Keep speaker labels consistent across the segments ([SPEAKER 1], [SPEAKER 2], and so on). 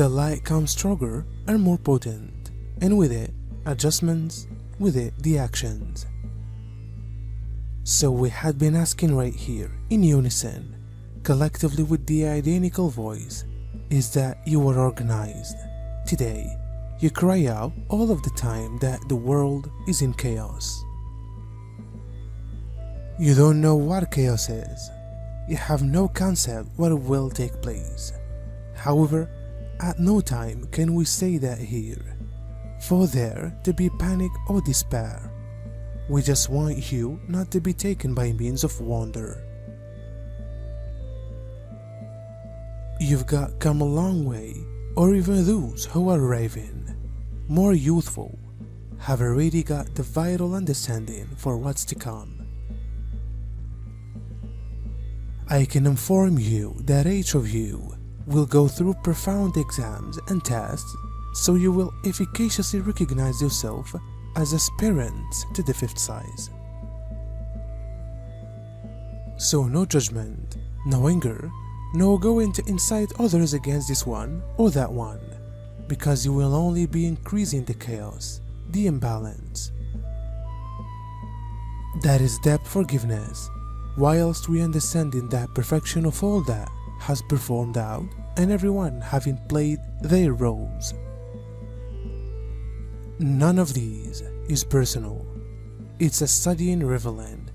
[SPEAKER 1] The light comes stronger and more potent, and with it, adjustments, with it, the actions. So we had been asking right here, in unison, collectively with the identical voice, is that you are organized. Today, you cry out all of the time that the world is in chaos. You don't know what chaos is. You have no concept what will take place. However, at no time can we say that here, for there to be panic or despair. We just want you not to be taken by means of wonder. You've got come a long way, or even those who are arriving, more youthful, have already got the vital understanding for what's to come. I can inform you that each of you will go through profound exams and tests, so you will efficaciously recognize yourself as aspirants to the fifth size. So no judgment, no anger, no going to incite others against this one or that one, because you will only be increasing the chaos, the imbalance. That is depth forgiveness, whilst we understanding that perfection of all that has performed out and everyone having played their roles. None of these is personal. It's a study in Revelant,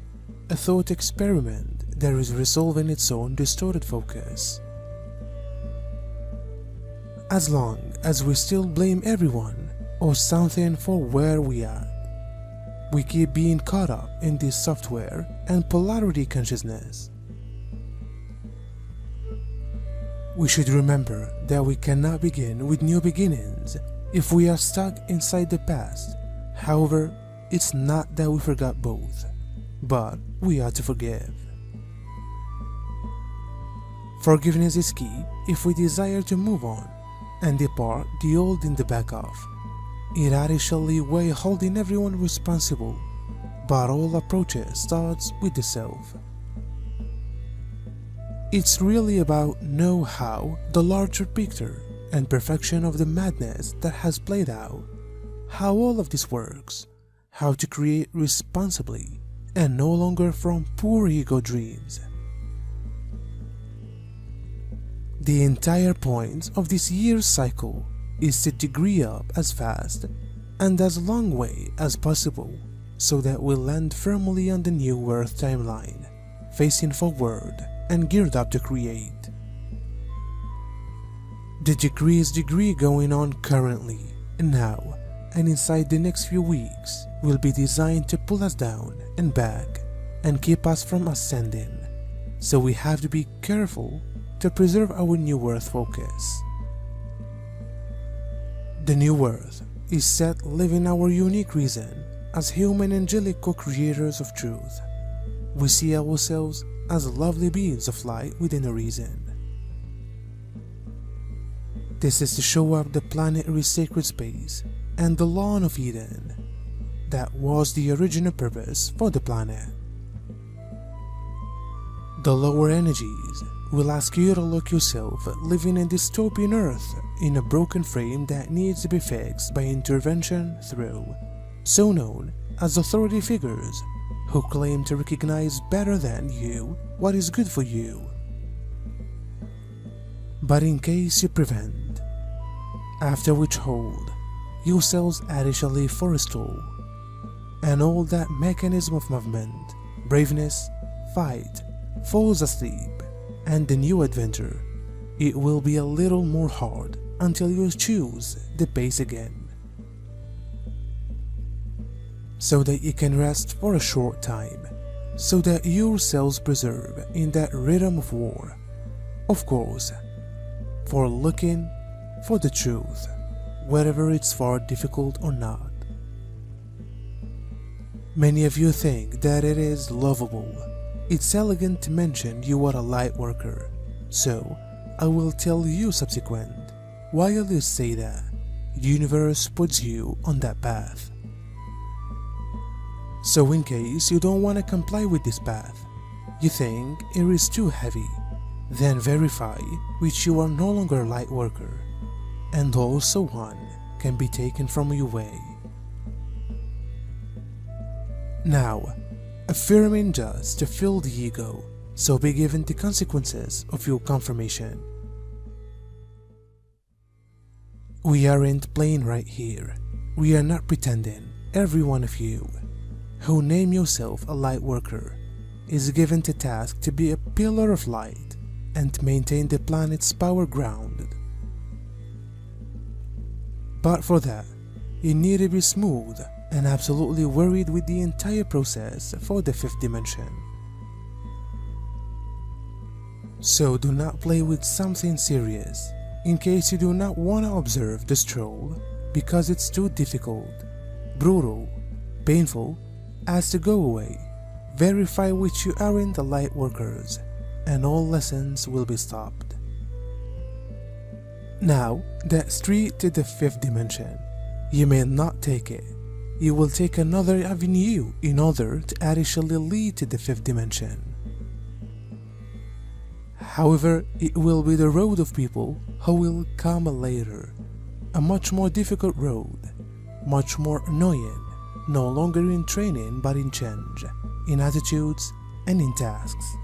[SPEAKER 1] a thought experiment that is resolving its own distorted focus. As long as we still blame everyone or something for where we are, we keep being caught up in this software and polarity consciousness. We should remember that we cannot begin with new beginnings if we are stuck inside the past. However, it's not that we forgot both, but we are to forgive. Forgiveness is key if we desire to move on and depart the old in the back of. It actually way holding everyone responsible, but all approaches starts with the self. It's really about know how the larger picture and perfection of the madness that has played out, how all of this works, how to create responsibly and no longer from poor ego dreams. The entire point of this year's cycle is to degree up as fast and as long way as possible so that we land firmly on the new Earth timeline, facing forward and geared up to create. The degree going on currently and now and inside the next few weeks will be designed to pull us down and back and keep us from ascending, so we have to be careful to preserve our new Earth focus. The new Earth is set living our unique reason as human angelic co-creators of truth. We see ourselves as lovely beings of light within a reason. This is to show up the planetary sacred space and the lawn of Eden that was the original purpose for the planet. The lower energies will ask you to look yourself living in dystopian Earth in a broken frame that needs to be fixed by intervention through so known as authority figures who claim to recognize better than you what is good for you. But in case you prevent, after which hold yourselves additionally forestall, and all that mechanism of movement, braveness, fight, falls asleep, and the new adventure, it will be a little more hard until you choose the pace again, so that you can rest for a short time, so that yourselves preserve in that rhythm of war, of course, for looking for the truth, whether it's far difficult or not. Many of you think that it is lovable. It's elegant to mention you are a light worker, so I will tell you subsequent. While you say that, the universe puts you on that path, So in case you don't want to comply with this path, you think it is too heavy, then verify which you are no longer a light worker, and also one can be taken from your way. Now, affirming just to fill the ego, so be given the consequences of your confirmation. We aren't playing right here. We are not pretending. Every one of you who name yourself a light worker is given the task to be a pillar of light and maintain the planet's power grounded. But for that, you need to be smooth and absolutely worried with the entire process for the fifth dimension. So do not play with something serious in case you do not want to observe the stroll because it's too difficult, brutal, painful as to go away. Verify which you aren't the light workers and all lessons will be stopped. Now that street to the fifth dimension, you may not take it. You will take another avenue in order to actually lead to the fifth dimension. However, it will be the road of people who will come later, a much more difficult road, much more annoying, no longer in training but in change, in attitudes and in tasks.